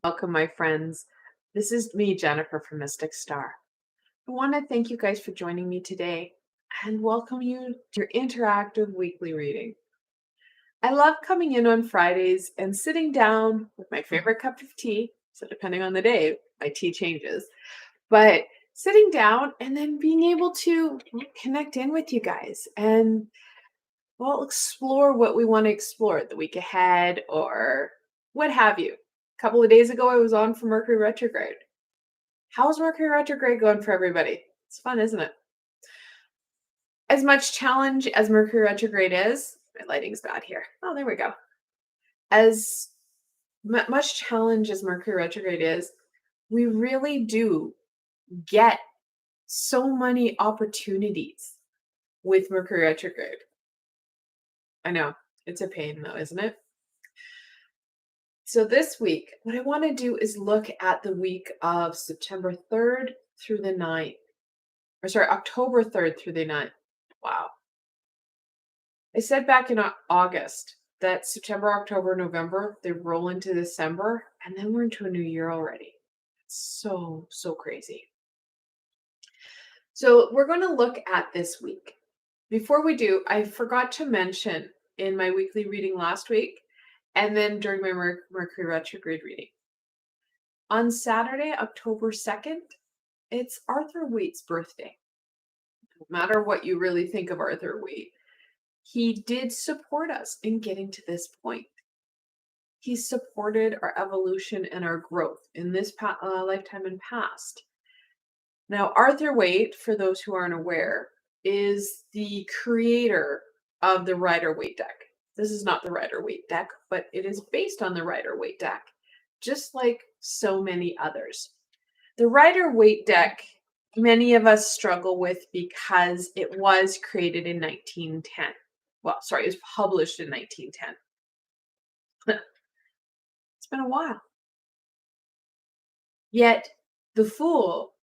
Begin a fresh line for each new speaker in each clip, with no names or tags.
Welcome, my friends. This is me, Jennifer from Mystic Star. I want to thank you guys for joining me today and welcome you to your interactive weekly reading. I love coming in on Fridays and sitting down with my favorite cup of tea. So, depending on the day, my tea changes, but sitting down and then being able to connect in with you guys and, well, explore what we want to explore the week ahead or what have you. A couple of days ago, I was on for Mercury retrograde. How's Mercury retrograde going for everybody? It's fun, isn't it? As much challenge as Mercury retrograde is, my lighting's bad here. Oh, there we go. As much challenge as Mercury retrograde is, we really do get so many opportunities with Mercury retrograde. I know, it's a pain though, isn't it? So this week, what I want to do is look at the week of September 3rd through the 9th. Or sorry, October 3rd through the 9th. Wow. I said back in August that September, October, November, they roll into December, and then we're into a new year already. It's so crazy. So we're going to look at this week. Before we do, I forgot to mention in my weekly reading last week, and then during my Mercury retrograde reading. On Saturday, October 2nd, it's Arthur Waite's birthday. No matter what you really think of Arthur Waite, he did support us in getting to this point. He supported our evolution and our growth in this lifetime and past. Now, Arthur Waite, for those who aren't aware, is the creator of the Rider-Waite deck. This is not the Rider-Waite deck, but it is based on the Rider-Waite deck, just like so many others. The Rider-Waite deck, many of us struggle with because it was created in 1910. Well, sorry, it was published in 1910. It's been a while. Yet, the Fool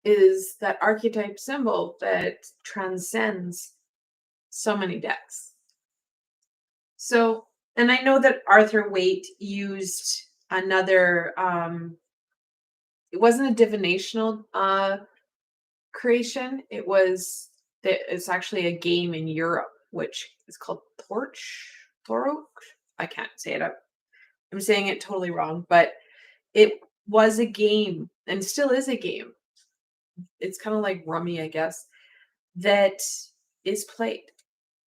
is that archetype symbol that transcends so many decks. So, and I know that Arthur Waite used another, it wasn't a divinational creation. It's actually a game in Europe, which is called Torok. I can't say it. I'm saying it totally wrong, but it was a game and still is a game. It's kind of like rummy, I guess, that is played.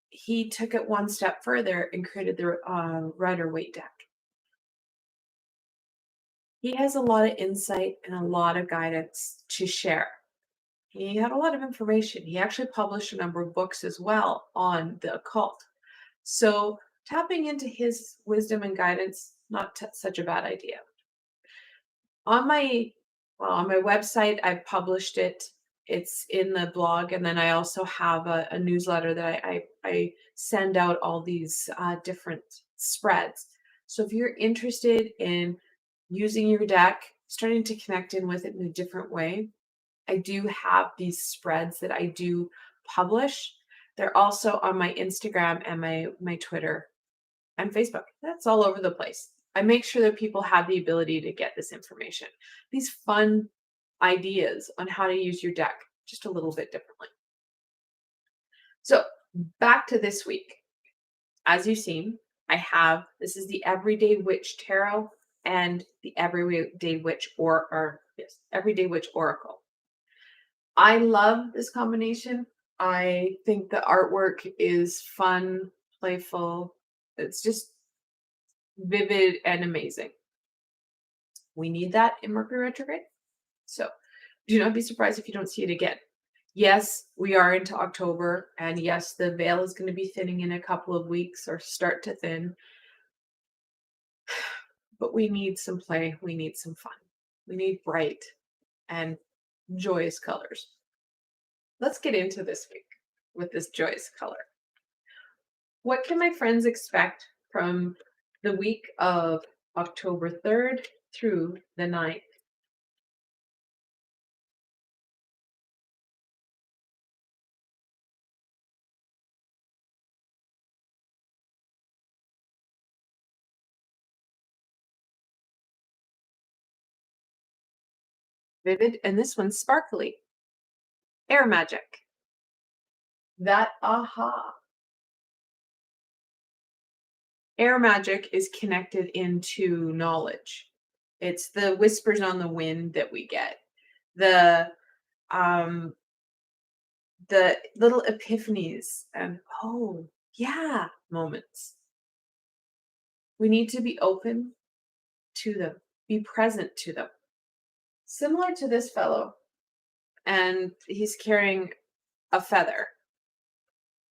He took it one step further and created the Rider-Waite deck. He has a lot of insight and a lot of guidance to share. He had a lot of information. He actually published a number of books as well on the occult. So tapping into his wisdom and guidance, not such a bad idea. On my website, I've published it. It's in the blog, and then I also have a newsletter that I send out all these different spreads. So if you're interested in using your deck, starting to connect in with it in a different way, I do have these spreads that I do publish. They're also on my Instagram and my Twitter and Facebook. That's all over the place. I make sure that people have the ability to get this information. These fun ideas on how to use your deck just a little bit differently. So back to this week. As you've seen, this is the Everyday Witch Tarot and the Everyday Witch Everyday Witch Oracle. I love this combination. I think the artwork is fun, playful. It's just vivid and amazing. We need that in Mercury retrograde. So do not be surprised if you don't see it again. Yes, we are into October, and yes, the veil is going to be thinning in a couple of weeks or start to thin. But we need some play. We need some fun. We need bright and joyous colors. Let's get into this week with this joyous color. What can my friends expect from the week of October 3rd through the 9th? vivid, and this one's sparkly. Air magic. That aha. Air magic is connected into knowledge. It's the whispers on the wind that we get. The um the little epiphanies and oh, yeah, moments. We need to be open to them, be present to them. Similar to this fellow, and he's carrying a feather,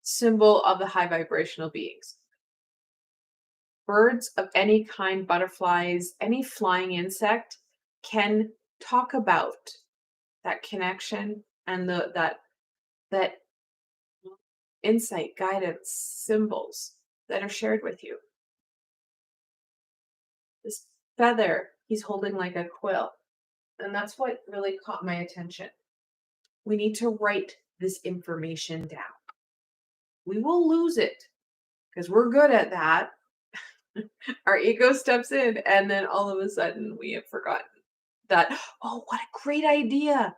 symbol of the high vibrational beings. Birds of any kind, butterflies, any flying insect can talk about that connection and that insight, guidance, symbols that are shared with you. This feather he's holding like a quill. And that's what really caught my attention. We need to write this information down. We will lose it because we're good at that. Our ego steps in, and then all of a sudden we have forgotten that. Oh, what a great idea!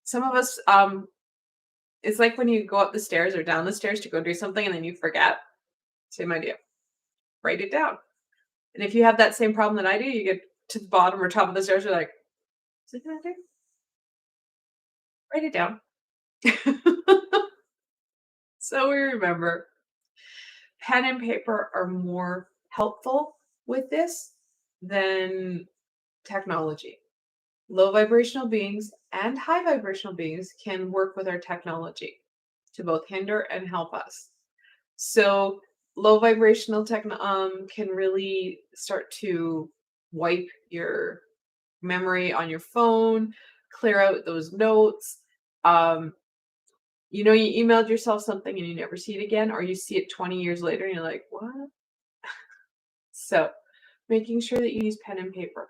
Some of us, it's like when you go up the stairs or down the stairs to go do something and then you forget. Same idea. Write it down. And if you have that same problem that I do, you get to the bottom or top of the stairs, you're like, is it gonna do? Write it down. So we remember. Pen and paper are more helpful with this than technology. Low vibrational beings and high vibrational beings can work with our technology to both hinder and help us. So low vibrational can really start to wipe your memory on your phone, clear out those notes. You know, you emailed yourself something and you never see it again, or you see it 20 years later and you're like, what? So making sure that you use pen and paper.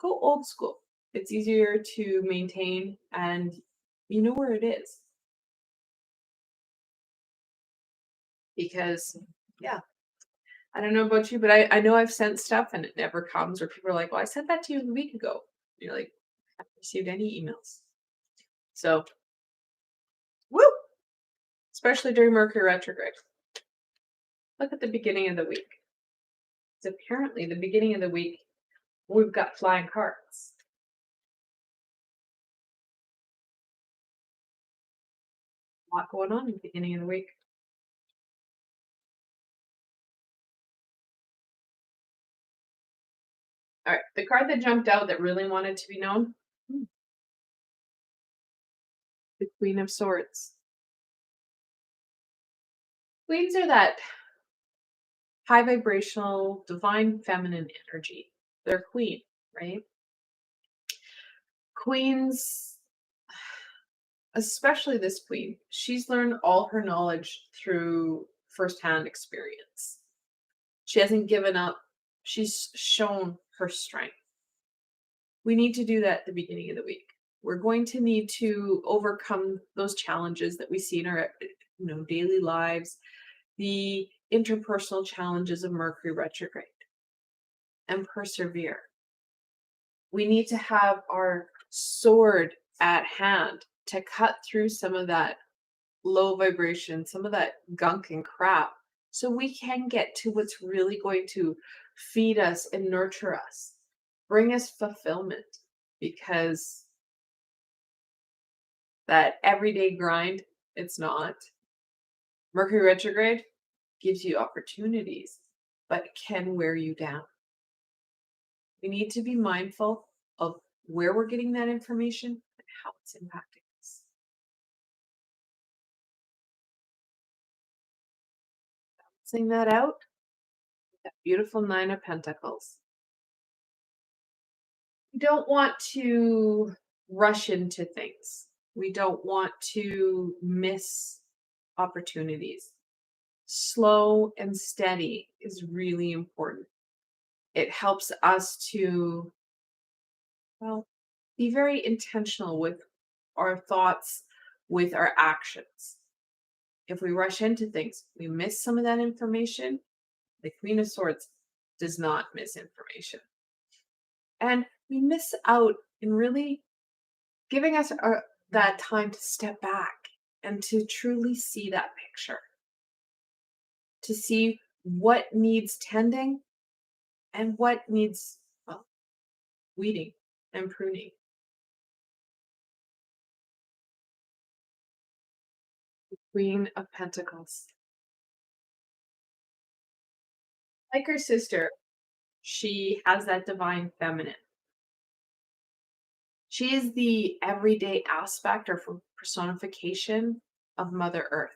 Go old school. It's easier to maintain and you know where it is. Because, yeah, I don't know about you, but I know I've sent stuff and it never comes, or people are like, well, I sent that to you a week ago. And you're like, I haven't received any emails. So, woo! Especially during Mercury retrograde. Look at the beginning of the week. It's apparently the beginning of the week, we've got flying cards. A lot going on in the beginning of the week. All right, the card that jumped out that really wanted to be known, the Queen of Swords. Queens are that high vibrational, divine feminine energy. They're queen, right? Queens, especially this queen, she's learned all her knowledge through firsthand experience. She hasn't given up. She's shown her strength. We need to do that at the beginning of the week. We're going to need to overcome those challenges that we see in our daily lives, the interpersonal challenges of Mercury retrograde, and persevere. We need to have our sword at hand to cut through some of that low vibration, some of that gunk and crap, so we can get to what's really going to feed us and nurture us, bring us fulfillment, because that everyday grind, it's not. Mercury retrograde gives you opportunities, but can wear you down. We need to be mindful of where we're getting that information and how it's impacting us. Balancing that out, that beautiful Nine of Pentacles. We don't want to rush into things. We don't want to miss opportunities. Slow and steady is really important. It helps us to, well, be very intentional with our thoughts, with our actions. If we rush into things, we miss some of that information. The Queen of Swords does not miss information. And we miss out in really giving us that time to step back and to truly see that picture, to see what needs tending and what needs, well, weeding and pruning. Queen of Pentacles. Like her sister, she has that divine feminine. She is the everyday aspect or personification of Mother Earth.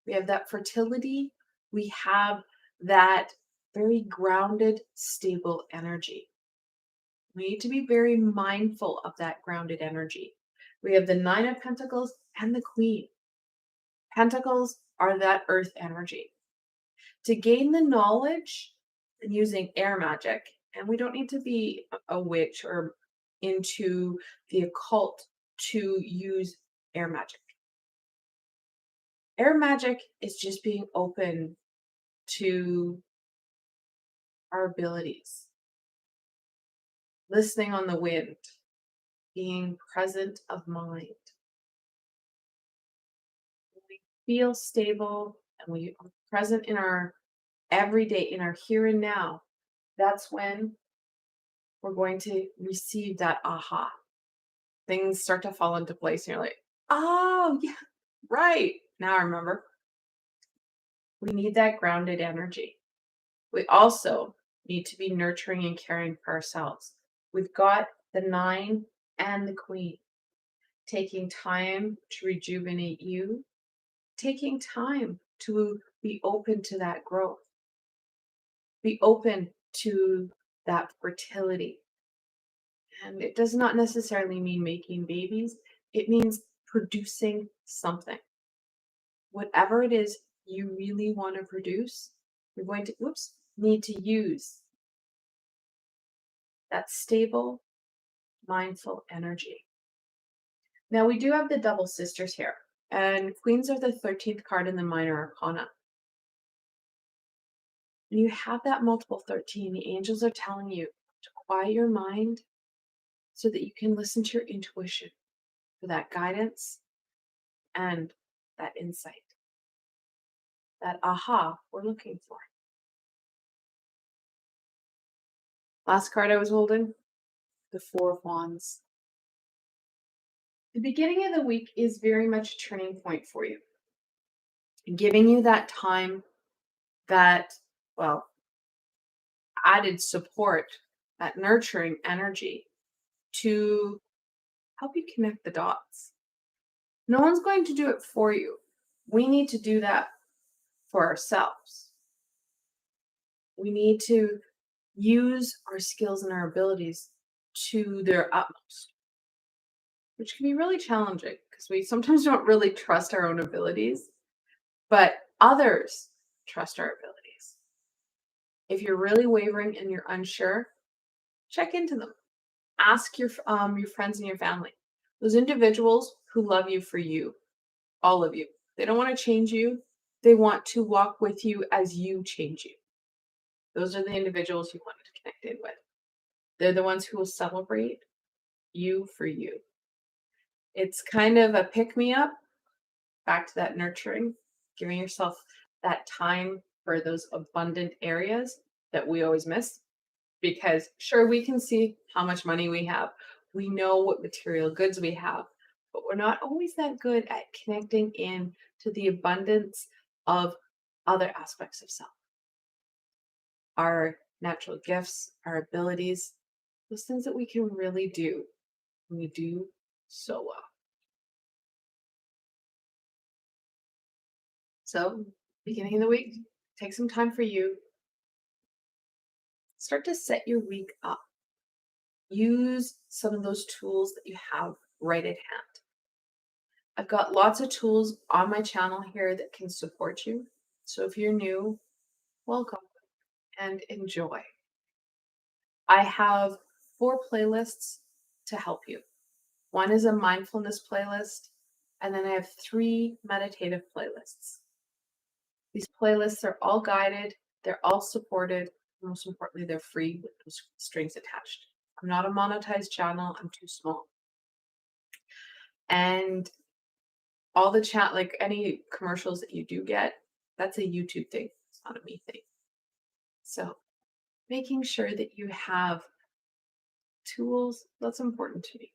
We have that fertility. We have that very grounded, stable energy. We need to be very mindful of that grounded energy. We have the Nine of Pentacles and the Queen. Pentacles are that earth energy. To gain the knowledge and using air magic, and we don't need to be a witch or into the occult to use air magic. Air magic is just being open to our abilities, listening on the wind, being present of mind. When we feel stable and we are present in our everyday, in our here and now, that's when we're going to receive that aha. Things start to fall into place, and you're like, oh, yeah, right. Now I remember. We need that grounded energy. We also need to be nurturing and caring for ourselves. We've got the Nine and the Queen. Taking time to rejuvenate you, taking time to be open to that growth, be open to that fertility. And it does not necessarily mean making babies, it means producing something. Whatever it is you really want to produce, you're going to, need to use that stable, mindful energy. Now, we do have the double sisters here, and queens are the 13th card in the minor arcana. And you have that multiple 13. The angels are telling you to quiet your mind so that you can listen to your intuition for that guidance and that insight, that aha we're looking for. Last card I was holding, the Four of Wands. The beginning of the week is very much a turning point for you, giving you that time, that, well, added support, that nurturing energy to help you connect the dots. No one's going to do it for you. We need to do that for ourselves. We need to use our skills and our abilities to their utmost, which can be really challenging because we sometimes don't really trust our own abilities, but others trust our abilities. If you're really wavering and you're unsure, check into them. Ask your friends and your family, those individuals who love you for you, all of you. They don't want to change you. They want to walk with you as you change you. Those are the individuals you want to connect in with. They're the ones who will celebrate you for you. It's kind of a pick-me-up, back to that nurturing, giving yourself that time for those abundant areas that we always miss. Because sure, we can see how much money we have. We know what material goods we have, but we're not always that good at connecting in to the abundance of other aspects of self. Our natural gifts, our abilities, those things that we can really do, and we do so well. So, beginning of the week, take some time for you. Start to set your week up. Use some of those tools that you have right at hand. I've got lots of tools on my channel here that can support you. So if you're new, welcome and enjoy. I have 4 playlists to help you. One is a mindfulness playlist, and then I have 3 meditative playlists. These playlists are all guided, they're all supported, and most importantly, they're free with no strings attached. I'm not a monetized channel, I'm too small. And all the chat, like any commercials that you do get, that's a YouTube thing. It's not a me thing. So making sure that you have tools, that's important to me.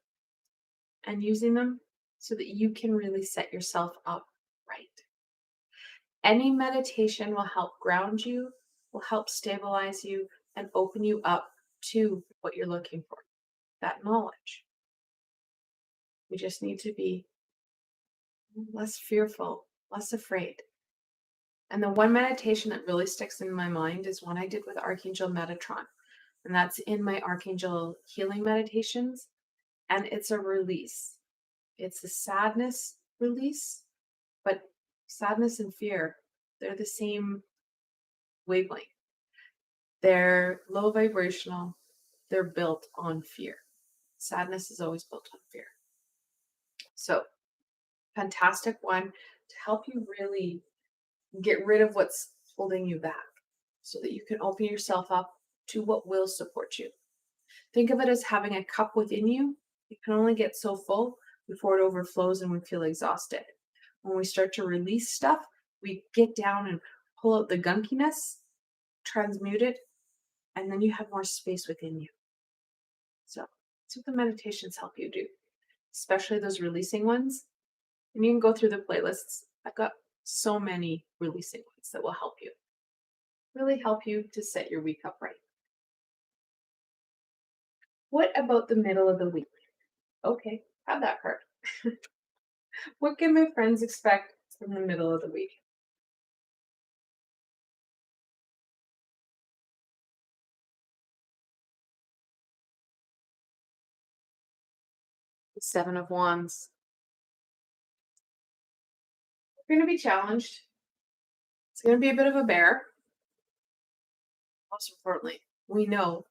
And using them so that you can really set yourself up right. Any meditation will help ground you, will help stabilize you, and open you up to what you're looking for, that knowledge. We just need to be less fearful, less afraid. And the one meditation that really sticks in my mind is one I did with Archangel Metatron. And that's in my Archangel healing meditations. And it's a release. It's a sadness release, but sadness and fear, they're the same wavelength. They're low vibrational. They're built on fear. Sadness is always built on fear. So, fantastic one to help you really get rid of what's holding you back so that you can open yourself up to what will support you. Think of it as having a cup within you. It can only get so full before it overflows and we feel exhausted. When we start to release stuff, we get down and pull out the gunkiness, transmute it, and then you have more space within you. So that's what the meditations help you do, especially those releasing ones. And you can go through the playlists. I've got so many releasing ones that will help you. Really help you to set your week up right. What about the middle of the week? Okay, have that card. What can my friends expect from the middle of the week? The Seven of Wands. You're going to be challenged. It's going to be a bit of a bear. Most importantly, we know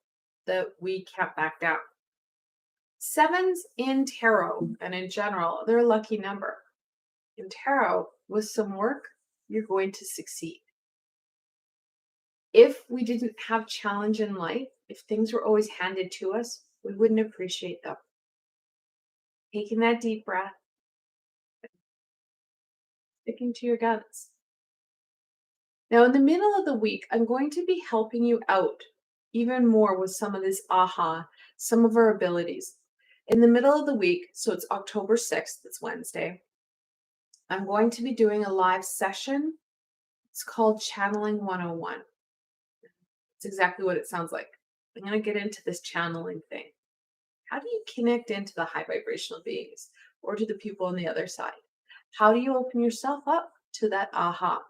that we can't back down. Sevens in tarot and in general, they're a lucky number. In tarot, with some work, you're going to succeed. If we didn't have challenge in life, if things were always handed to us, we wouldn't appreciate them. Taking that deep breath, sticking to your guns. Now, in the middle of the week, I'm going to be helping you out even more with some of this some of our abilities. In the middle of the week, so it's October 6th, it's Wednesday, I'm going to be doing a live session. It's called Channeling 101. It's exactly what it sounds like. I'm going to get into this channeling thing. How do you connect into the high vibrational beings or to the people on the other side? How do you open yourself up to that aha?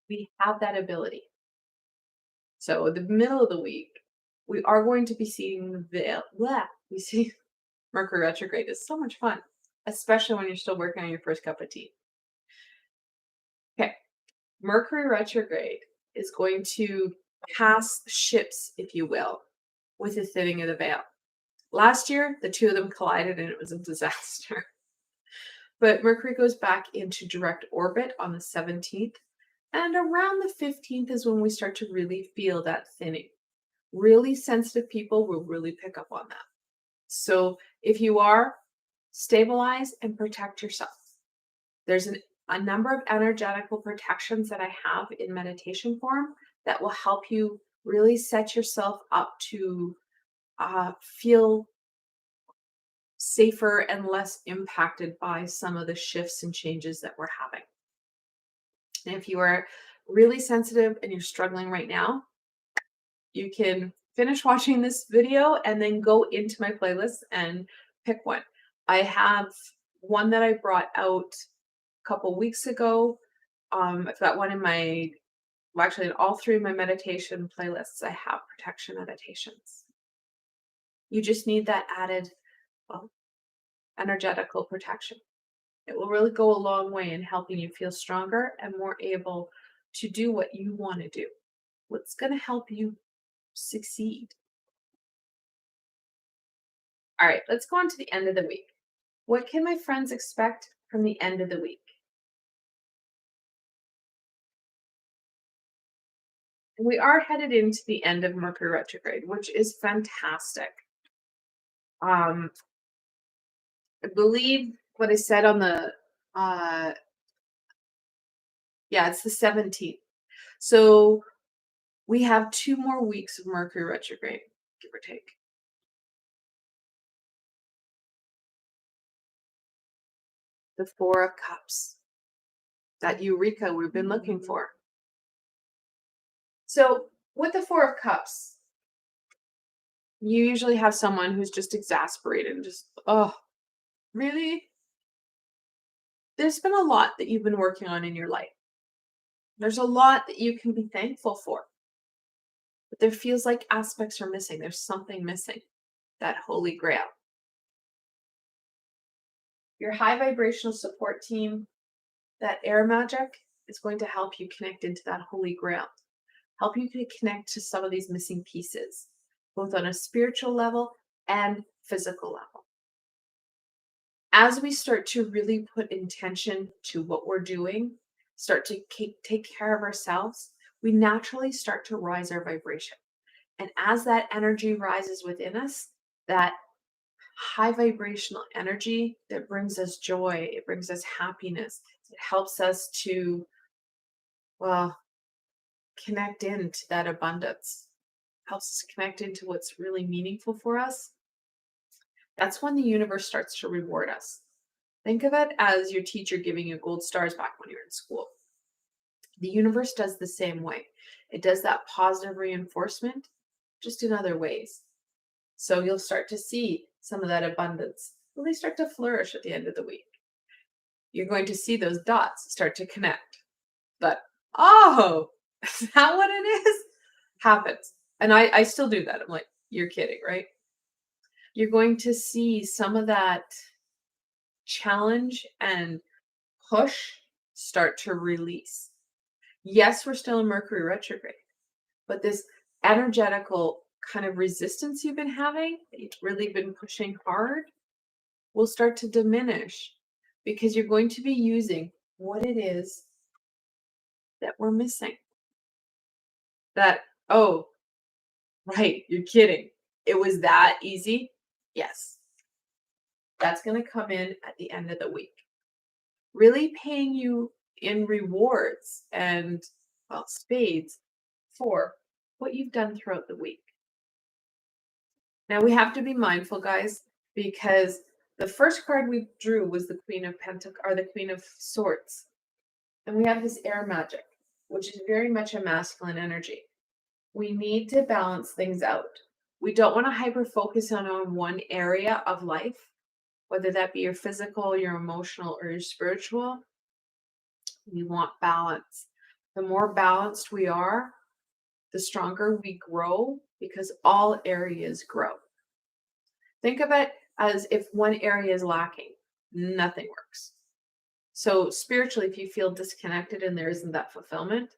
We have that ability. So in the middle of the week, we are going to be seeing the veil. We see Mercury retrograde is so much fun, especially when you're still working on your first cup of tea. Okay, Mercury retrograde is going to pass ships, if you will, with the thinning of the veil. Last year, the two of them collided and it was a disaster. But Mercury goes back into direct orbit on the 17th. And around the 15th is when we start to really feel that thinning. Really sensitive people will really pick up on that. So if you are, stabilize and protect yourself. There's a number of energetical protections that I have in meditation form that will help you really set yourself up to feel safer and less impacted by some of the shifts and changes that we're having. And if you are really sensitive and you're struggling right now, you can finish watching this video and then go into my playlist and pick one. I have one that I brought out a couple weeks ago. I've got one in actually in all three of my meditation playlists, I have protection meditations. You just need that added, energetical protection. It will really go a long way in helping you feel stronger and more able to do what you want to do. What's going to help you succeed? All right, let's go on to the end of the week. What can my friends expect from the end of the week? We are headed into the end of Mercury retrograde, which is fantastic. I believe what I said on the yeah, it's the 17th. So we have 2 more weeks of Mercury retrograde, give or take. The 4 of Cups. That eureka we've been looking for. So with the 4 of Cups, you usually have someone who's just exasperated and just, oh, really? There's been a lot that you've been working on in your life. There's a lot that you can be thankful for. But there feels like aspects are missing. There's something missing. That holy grail. Your high vibrational support team, that air magic, is going to help you connect into that holy grail. Help you to connect to some of these missing pieces, both on a spiritual level and physical level. As we start to really put intention to what we're doing, start to take care of ourselves, we naturally start to rise our vibration. And as that energy rises within us, that high vibrational energy that brings us joy, it brings us happiness, it helps us to, well, connect into that abundance, helps us connect into what's really meaningful for us. That's when the universe starts to reward us. Think of it as your teacher giving you gold stars back when you're in school. The universe does the same way. It does that positive reinforcement, just in other ways. So you'll start to see some of that abundance really start to flourish at the end of the week. You're going to see those dots start to connect. But, oh, is that what it is? Happens. And I still do that. I'm like, you're kidding, right? You're going to see some of that challenge and push start to release. Yes, we're still in Mercury retrograde, but this energetical kind of resistance you've been having, that you've really been pushing hard, will start to diminish because you're going to be using what it is that we're missing. That, oh, right, you're kidding. It was that easy? Yes. That's going to come in at the end of the week. Really paying you in rewards and, well, spades for what you've done throughout the week. Now we have to be mindful, guys, because the first card we drew was the Queen of Pentacles, or the Queen of Swords. And we have this air magic, which is very much a masculine energy. We need to balance things out. We don't want to hyper focus on one area of life, whether that be your physical, your emotional, or your spiritual. We want balance. The more balanced we are, the stronger we grow, because all areas grow. Think of it as if one area is lacking, nothing works. So spiritually, if you feel disconnected and there isn't that fulfillment,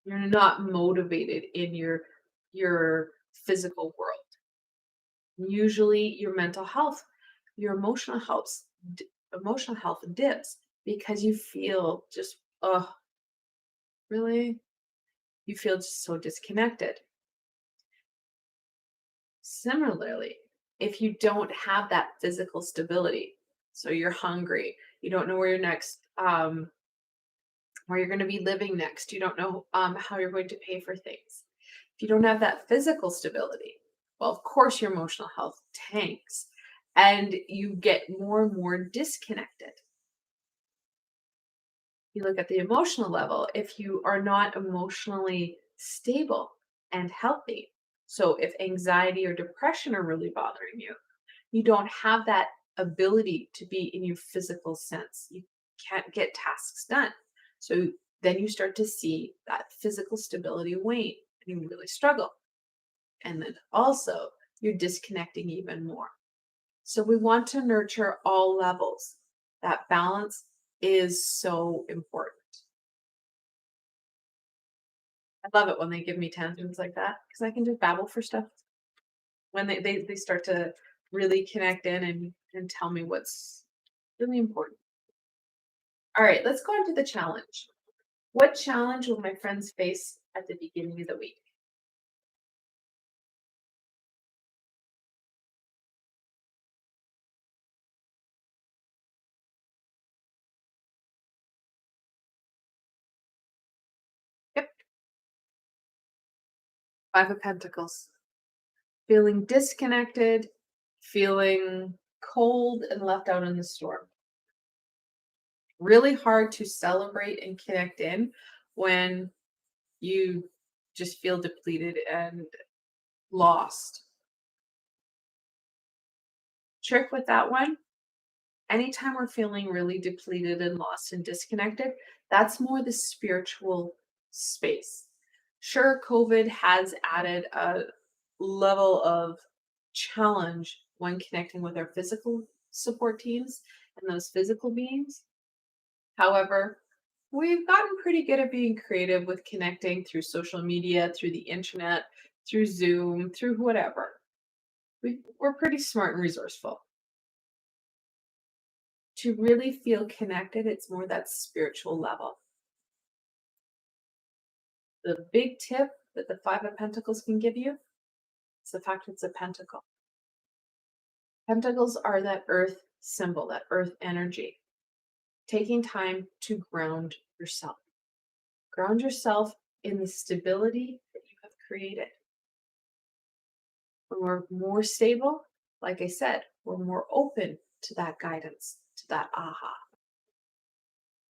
you're not motivated in your physical world. Usually your mental health, your emotional health dips because you feel just, oh, really? You feel just so disconnected. Similarly, if you don't have that physical stability, so you're hungry, you don't know where where you're going to be living next, you don't know how you're going to pay for things. If you don't have that physical stability, well, of course, your emotional health tanks and you get more and more disconnected. You look at the emotional level, if you are not emotionally stable and healthy, so if anxiety or depression are really bothering you, you don't have that ability to be in your physical sense. You can't get tasks done. So then you start to see that physical stability wane and you really struggle. And then also you're disconnecting even more. So we want to nurture all levels. That balance is so important. I love it when they give me tantrums like that because I can just babble for stuff. When they start to really connect in and tell me what's really important. All right, let's go into the challenge. What challenge will my friends face at the beginning of the week? Five of Pentacles. Feeling disconnected, feeling cold and left out in the storm. Really hard to celebrate and connect in when you just feel depleted and lost. Trick with that one, anytime we're feeling really depleted and lost and disconnected, that's more the spiritual space. Sure, COVID has added a level of challenge when connecting with our physical support teams and those physical beings. However, we've gotten pretty good at being creative with connecting through social media, through the internet, through Zoom, through whatever. We're pretty smart and resourceful. To really feel connected, it's more that spiritual level. The big tip that the Five of Pentacles can give you is the fact it's a pentacle. Pentacles are that earth symbol, that earth energy. Taking time to ground yourself. Ground yourself in the stability that you have created. When we're more stable, like I said, we're more open to that guidance, to that aha.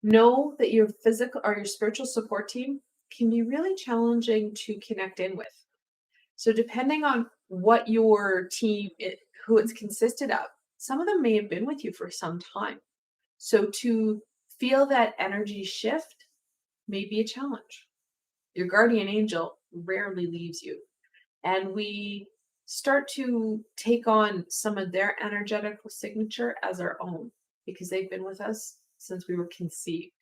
Know that your physical or your spiritual support team can be really challenging to connect in with. So depending on what your team, who it's consisted of, some of them may have been with you for some time. So to feel that energy shift may be a challenge. Your guardian angel rarely leaves you. And we start to take on some of their energetical signature as our own because they've been with us since we were conceived.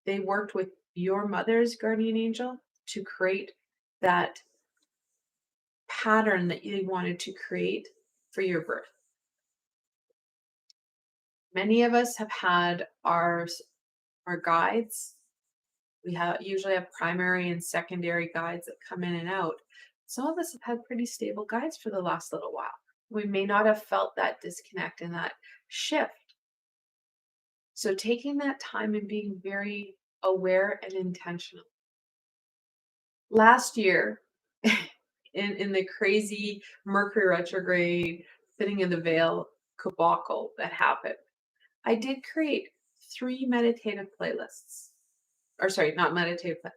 They worked with your mother's guardian angel to create that pattern that you wanted to create for your birth. Many of us have had our guides. We usually have primary and secondary guides that come in and out. Some of us have had pretty stable guides for the last little while. We may not have felt that disconnect and that shift. So taking that time and being very aware and intentional. Last year, in the crazy Mercury retrograde, fitting in the veil Aoboco that happened, I did create 3 meditative playlists. Or sorry, not meditative, but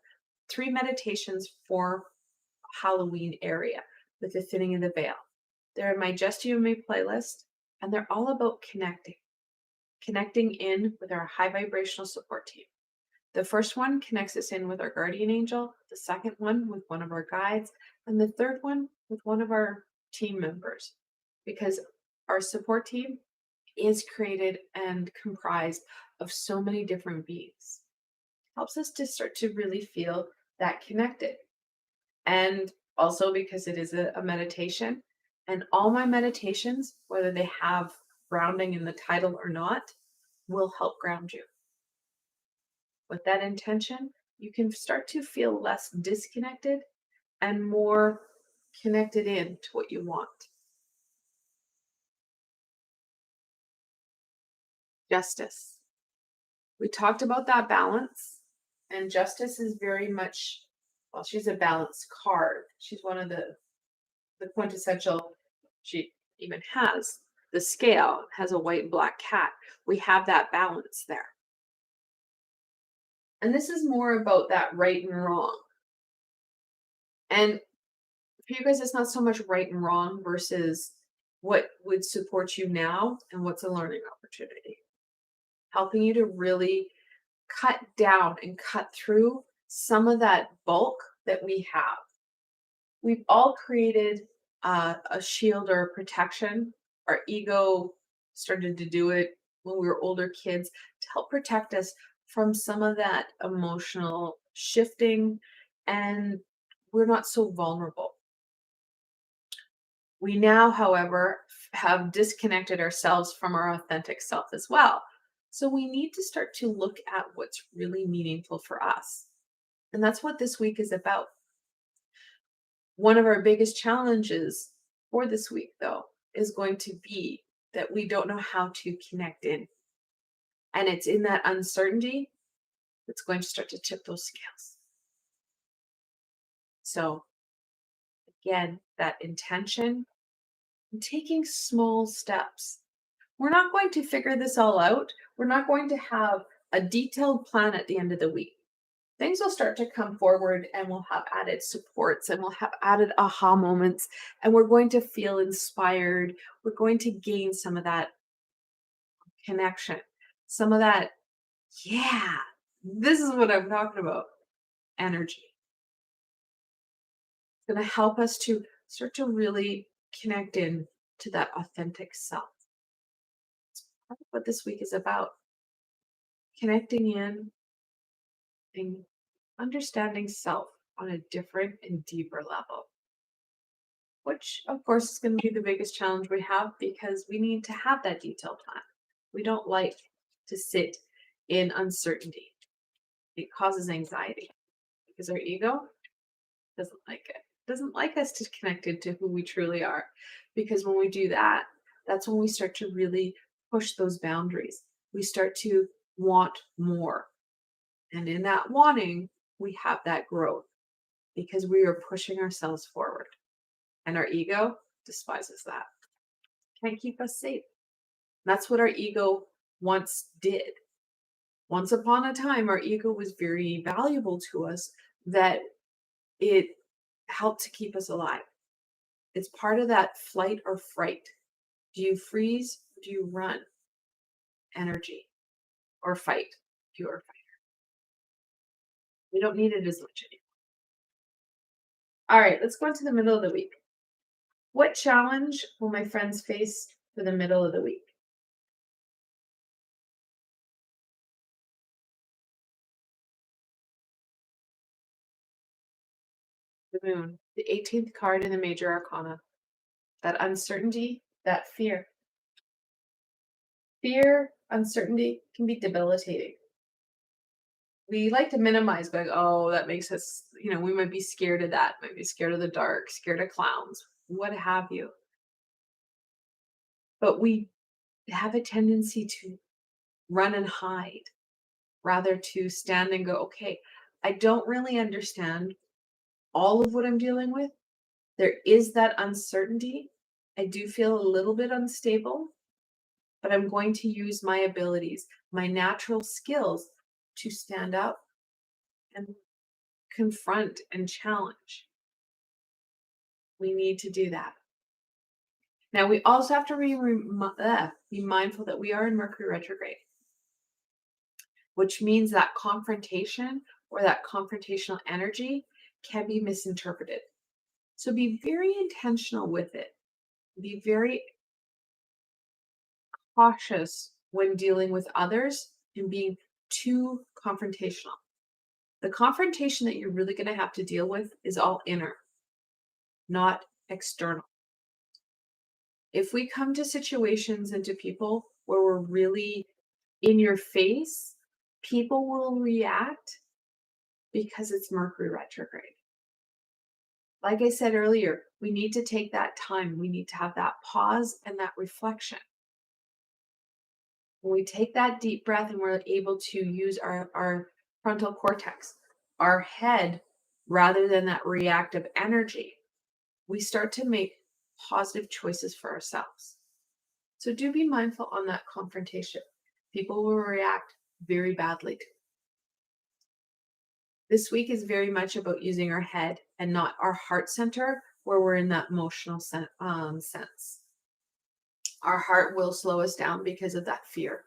3 meditations for Halloween area with the thinning of the veil. They're in my Just You and Me playlist, and they're all about connecting in with our high vibrational support team. The first one connects us in with our guardian angel, the second one with one of our guides, and the third one with one of our team members. Because our support team is created and comprised of so many different beings. Helps us to start to really feel that connected. And also because it is a meditation, and all my meditations, whether they have grounding in the title or not, will help ground you. With that intention, you can start to feel less disconnected and more connected in to what you want. Justice. We talked about that balance, and justice is very much, well, she's a balanced card. She's one of the quintessential, she even has the scale, has a white and black cat. We have that balance there. And this is more about that right and wrong. And for you guys, it's not so much right and wrong versus what would support you now and what's a learning opportunity. Helping you to really cut down and cut through some of that bulk that we have. We've all created a shield or a protection. Our ego started to do it when we were older kids to help protect us from some of that emotional shifting, and we're not so vulnerable. We now, however, have disconnected ourselves from our authentic self as well. So we need to start to look at what's really meaningful for us. And that's what this week is about. One of our biggest challenges for this week, though, is going to be that we don't know how to connect in. And it's in that uncertainty that's going to start to tip those scales. So Again, that intention and taking small steps. We're not going to figure this all out. We're not going to have a detailed plan at the end of the week. Things will start to come forward and we'll have added supports and we'll have added aha moments and we're going to feel inspired. We're going to gain some of that connection, some of that, yeah, this is what I'm talking about, energy. It's going to help us to start to really connect in to that authentic self. That's what this week is about. Connecting in and understanding self on a different and deeper level, which of course is going to be the biggest challenge we have because we need to have that detailed plan. We don't like to sit in uncertainty. It causes anxiety because our ego doesn't like it. Doesn't like us to connect into who we truly are. Because when we do that, that's when we start to really push those boundaries. We start to want more. And in that wanting, we have that growth because we are pushing ourselves forward. And our ego despises that. Can't keep us safe. That's what our ego once did. Once upon a time, our ego was very valuable to us, that it helped to keep us alive. It's part of that flight or fright. Do you freeze? Do you run? Energy or fight? If you are a fighter. We don't need it as much anymore. All right, let's go into the middle of the week. What challenge will my friends face for the middle of the week? The moon, the 18th card in the major arcana. That uncertainty, that fear. Fear, uncertainty can be debilitating. We like to minimize, but oh, that makes us, we might be scared of that, might be scared of the dark, scared of clowns, what have you. But we have a tendency to run and hide rather to stand and go, okay, I don't really understand all of what I'm dealing with. There is that uncertainty. I do feel a little bit unstable, but I'm going to use my abilities, my natural skills to stand up and confront and challenge. We need to do that. Now, we also have to be mindful that we are in Mercury retrograde, which means that confrontation or that confrontational energy can be misinterpreted. So be very intentional with it. Be very cautious when dealing with others and being too confrontational. The confrontation that you're really going to have to deal with is all inner, not external. If we come to situations and to people where we're really in your face, people will react because it's Mercury retrograde. Like I said earlier, we need to take that time. We need to have that pause and that reflection. When we take that deep breath and we're able to use our frontal cortex, our head, rather than that reactive energy, we start to make positive choices for ourselves. So do be mindful on that confrontation. People will react very badly to it. This week is very much about using our head and not our heart center where we're in that emotional sense. Our heart will slow us down because of that fear.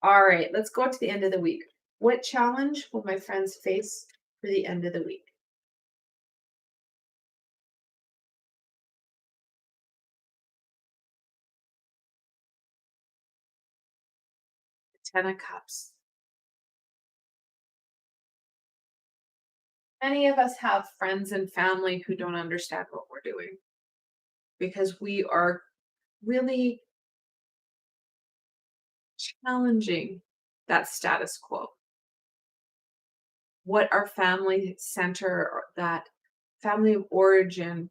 All right, let's go to the end of the week. What challenge will my friends face for the end of the week? The Ten of Cups. Many of us have friends and family who don't understand what we're doing because we are really challenging that status quo. What our family center, or that family of origin,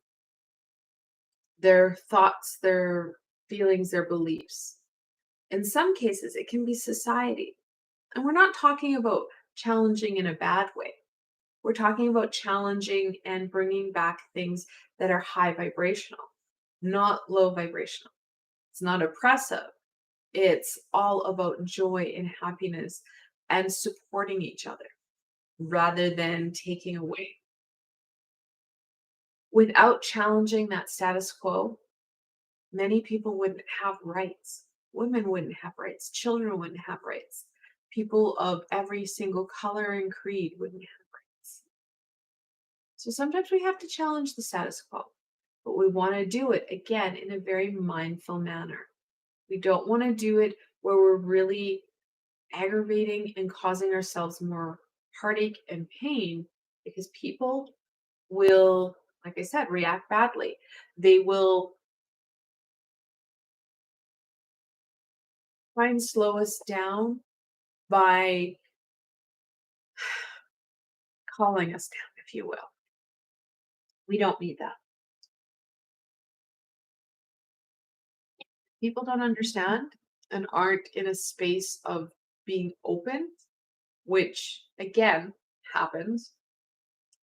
their thoughts, their feelings, their beliefs. In some cases, it can be society. And we're not talking about challenging in a bad way. We're talking about challenging and bringing back things that are high vibrational, not low vibrational. It's not oppressive. It's all about joy and happiness and supporting each other rather than taking away. Without challenging that status quo, many people wouldn't have rights. Women wouldn't have rights. Children wouldn't have rights. People of every single color and creed wouldn't have rights. So sometimes we have to challenge the status quo, but we want to do it again in a very mindful manner. We don't want to do it where we're really aggravating and causing ourselves more heartache and pain because people will, like I said, react badly. They will try and slow us down by calling us down, if you will. We don't need that. People don't understand and aren't in a space of being open, which again happens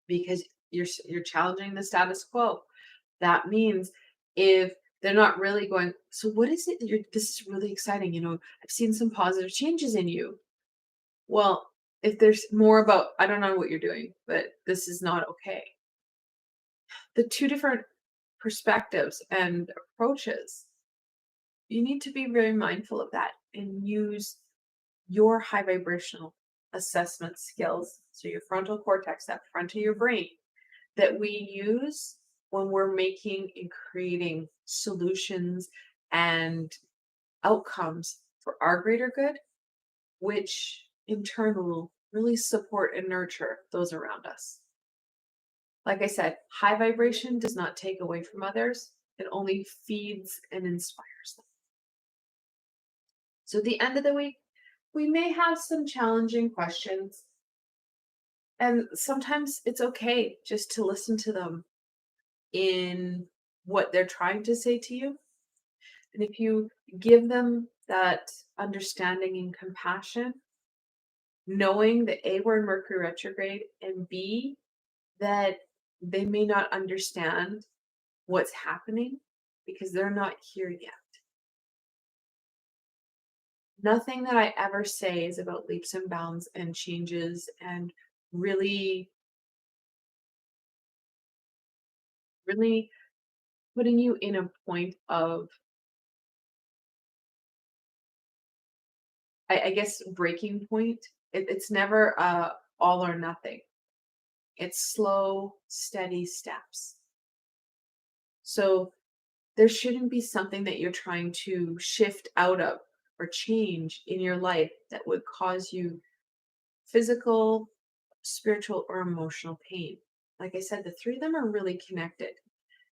because you're challenging the status quo. That means if they're not really going, so what is it? This is really exciting. I've seen some positive changes in you. Well, if there's more about, I don't know what you're doing, but this is not okay. The two different perspectives and approaches, you need to be very mindful of that and use your high vibrational assessment skills. So your frontal cortex, that front of your brain, that we use when we're making and creating solutions and outcomes for our greater good, which in turn will really support and nurture those around us. Like I said, high vibration does not take away from others, it only feeds and inspires them. So at the end of the week, we may have some challenging questions. And sometimes it's okay just to listen to them in what they're trying to say to you. And if you give them that understanding and compassion, knowing that A, we're in Mercury retrograde, and B, that they may not understand what's happening because they're not here yet. Nothing that I ever say is about leaps and bounds and changes and really, really putting you in a point of, I guess, breaking point. It's never all or nothing. It's slow, steady steps. So there shouldn't be something that you're trying to shift out of or change in your life that would cause you physical, spiritual, or emotional pain. Like I said, the three of them are really connected.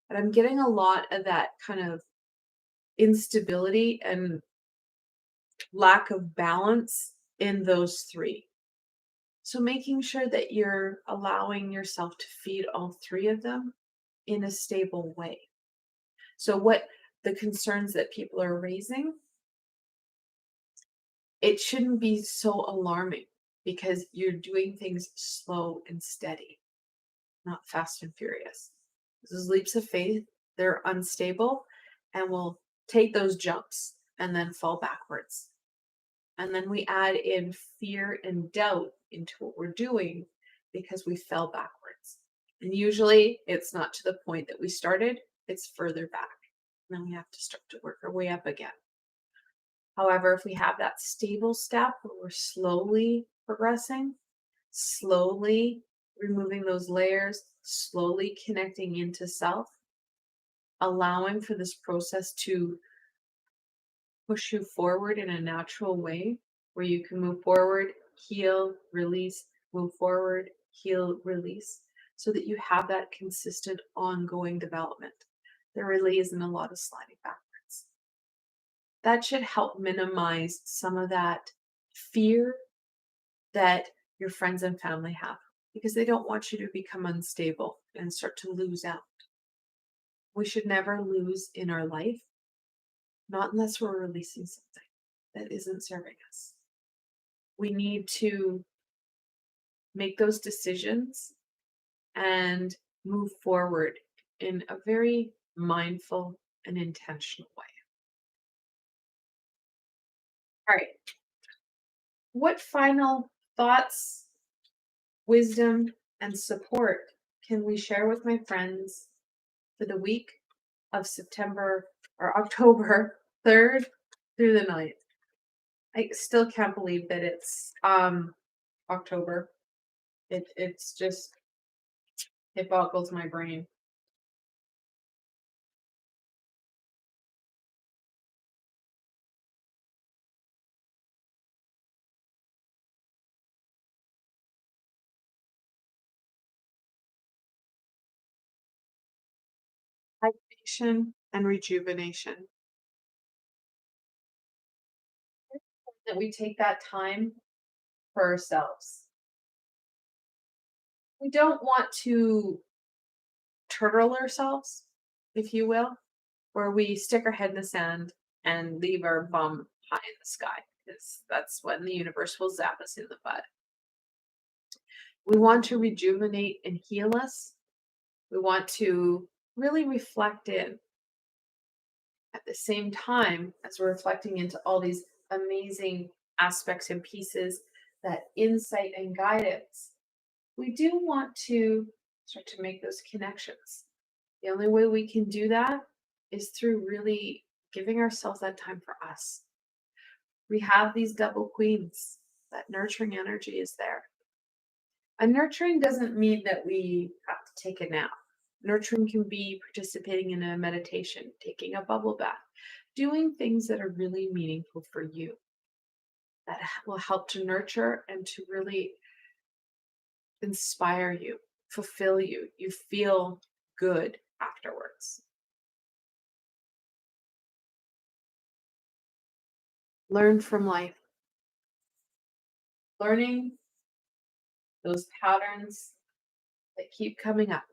And I'm getting a lot of that kind of instability and lack of balance in those three. So making sure that you're allowing yourself to feed all three of them in a stable way. So what the concerns that people are raising, it shouldn't be so alarming because you're doing things slow and steady, not fast and furious. Those leaps of faith, they're unstable and will take those jumps and then fall backwards. And then we add in fear and doubt into what we're doing because we fell backwards. And usually it's not to the point that we started, it's further back. And then we have to start to work our way up again. However, if we have that stable step where we're slowly progressing, slowly removing those layers, slowly connecting into self, allowing for this process to push you forward in a natural way where you can move forward, heal, release, move forward, heal, release, so that you have that consistent ongoing development. There really isn't a lot of sliding backwards. That should help minimize some of that fear that your friends and family have because they don't want you to become unstable and start to lose out. We should never lose in our life, not unless we're releasing something that isn't serving us. We need to make those decisions and move forward in a very mindful and intentional way. All right. What final thoughts, wisdom, and support can we share with my friends for the week of September or October 3rd through the 9th? I still can't believe that it's October. It's just it boggles my brain. Hydration and rejuvenation. That we take that time for ourselves. We don't want to turtle ourselves, if you will, where we stick our head in the sand and leave our bum high in the sky, because that's when the universe will zap us in the butt. We want to rejuvenate and heal us. We want to really reflect in at the same time as we're reflecting into all these amazing aspects and pieces, that insight and guidance. We do want to start to make those connections. The only way we can do that is through really giving ourselves that time for us. We have these double queens. That nurturing energy is there. And nurturing doesn't mean that we have to take a nap. Nurturing can be participating in a meditation, taking a bubble bath, doing things that are really meaningful for you, that will help to nurture and to really inspire you, fulfill you. You feel good afterwards. Learn from life. Learning those patterns that keep coming up.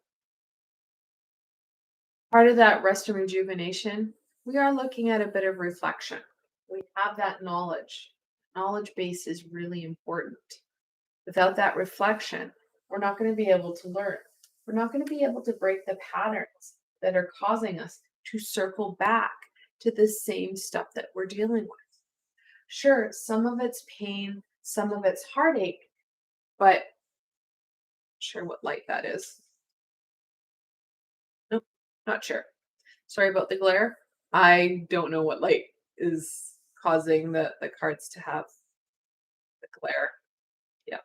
Part of that rest and rejuvenation, we are looking at a bit of reflection. We have that knowledge. Knowledge base is really important. Without that reflection, we're not going to be able to learn. We're not going to be able to break the patterns that are causing us to circle back to the same stuff that we're dealing with. Sure, some of it's pain, some of it's heartache, but not sure what light that is. Nope, not sure. Sorry about the glare. I don't know what light is causing the cards to have the glare. Yeah.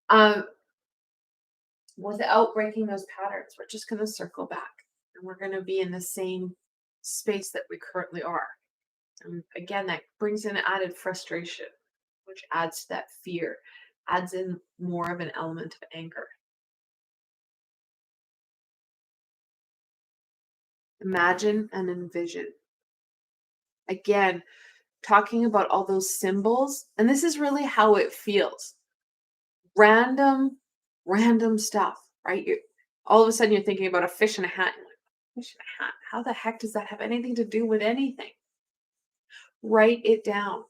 Um, Without breaking those patterns, we're just going to circle back and we're going to be in the same space that we currently are. And again, that brings in added frustration, which adds to that fear, adds in more of an element of anger. Imagine and envision. Again, talking about all those symbols, and this is really how it feels. Random, random stuff, right? All of a sudden you're thinking about a fish in a hat. You're like, fish in a hat? How the heck does that have anything to do with anything? Write it down.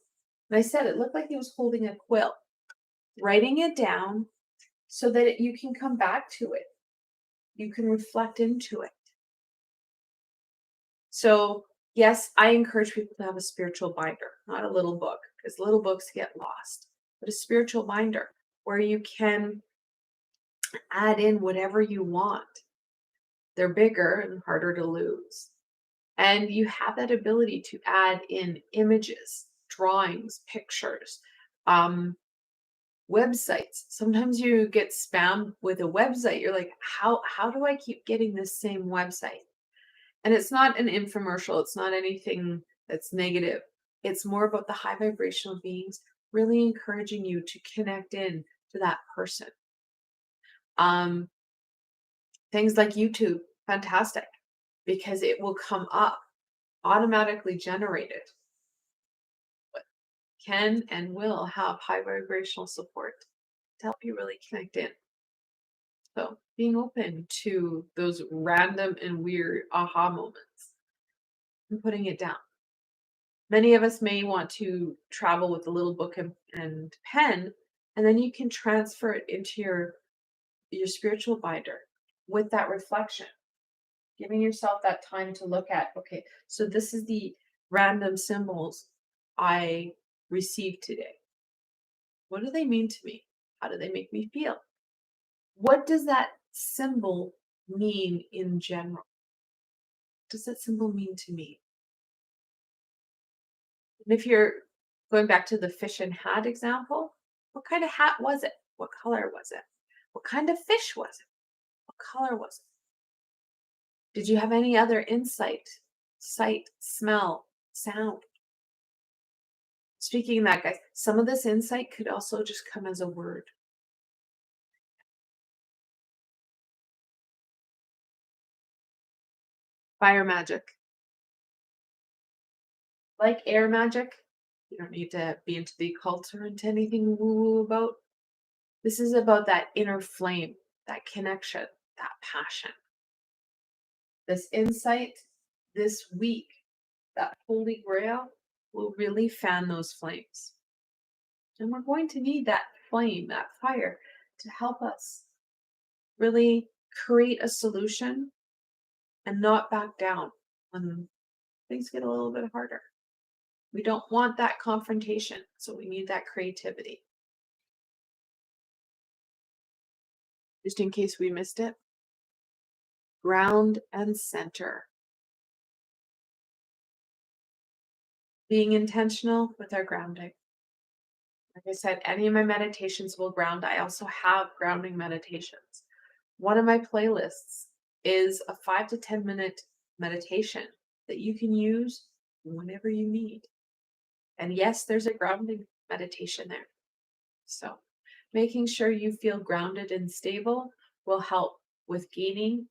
And I said it looked like he was holding a quill. Writing it down so that you can come back to it. You can reflect into it. So, yes, I encourage people to have a spiritual binder, not a little book, because little books get lost, but a spiritual binder where you can add in whatever you want. They're bigger and harder to lose. And you have that ability to add in images, drawings, pictures, websites. Sometimes you get spammed with a website. You're like, how do I keep getting this same website? And it's not an infomercial. It's not anything that's negative. It's more about the high vibrational beings really encouraging you to connect in to that person. Um, Things like YouTube, fantastic, because it will come up automatically generated. But can and will have high vibrational support to help you really connect in. So being open to those random and weird aha moments and putting it down. Many of us may want to travel with a little book and pen, and then you can transfer it into your your spiritual binder with that reflection, giving yourself that time to look at, okay, so this is the random symbols I received today. What do they mean to me? How do they make me feel? What does that symbol mean in general? What does that symbol mean to me? And if you're going back to the fish and hat example, what kind of hat was it? What color was it? What kind of fish was it? What color was it? Did you have any other insight, sight, smell, sound? Speaking of that, guys, some of this insight could also just come as a word. Fire magic. Like air magic, you don't need to be into the occult or into anything woo-woo about. This is about that inner flame, that connection, that passion. This insight this week, that holy grail, will really fan those flames. And we're going to need that flame, that fire, to help us really create a solution and not back down when things get a little bit harder. We don't want that confrontation, so we need that creativity. Just in case we missed it, ground and center. Being intentional with our grounding. Like I said, any of my meditations will ground. I also have grounding meditations. One of my playlists is a 5 to 10-minute meditation that you can use whenever you need. And yes, there's a grounding meditation there. So making sure you feel grounded and stable will help with gaining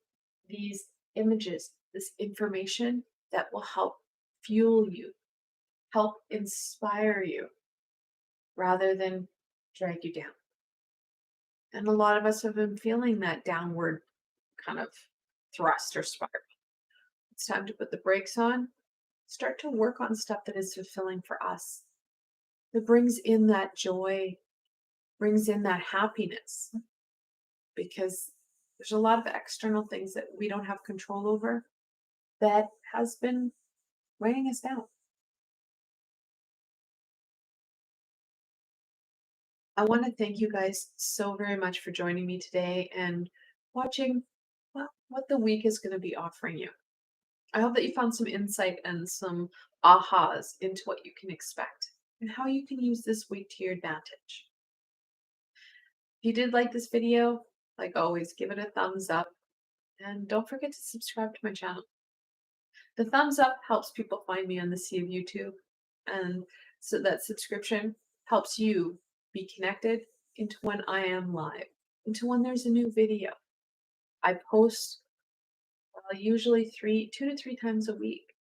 these images, this information that will help fuel you, help inspire you, rather than drag you down. And a lot of us have been feeling that downward kind of thrust or spiral. It's time to put the brakes on, start to work on stuff that is fulfilling for us, that brings in that joy, brings in that happiness. Because there's a lot of external things that we don't have control over that has been weighing us down. I want to thank you guys so very much for joining me today and watching what the week is going to be offering you. I hope that you found some insight and some ahas into what you can expect and how you can use this week to your advantage. If you did like this video, like always, give it a thumbs up and don't forget to subscribe to my channel. The thumbs up helps people find me on the sea of YouTube, and so that subscription helps you be connected into when I am live, into when there's a new video. I post usually 2 to 3 times a week.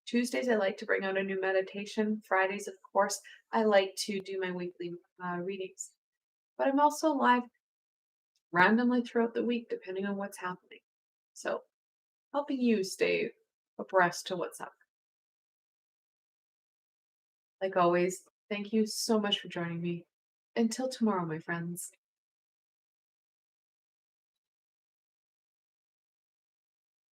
Tuesdays, I like to bring out a new meditation. Fridays, of course, I like to do my weekly readings. But I'm also live randomly throughout the week, depending on what's happening. So, helping you stay abreast to what's up. Like always, thank you so much for joining me. Until tomorrow, my friends.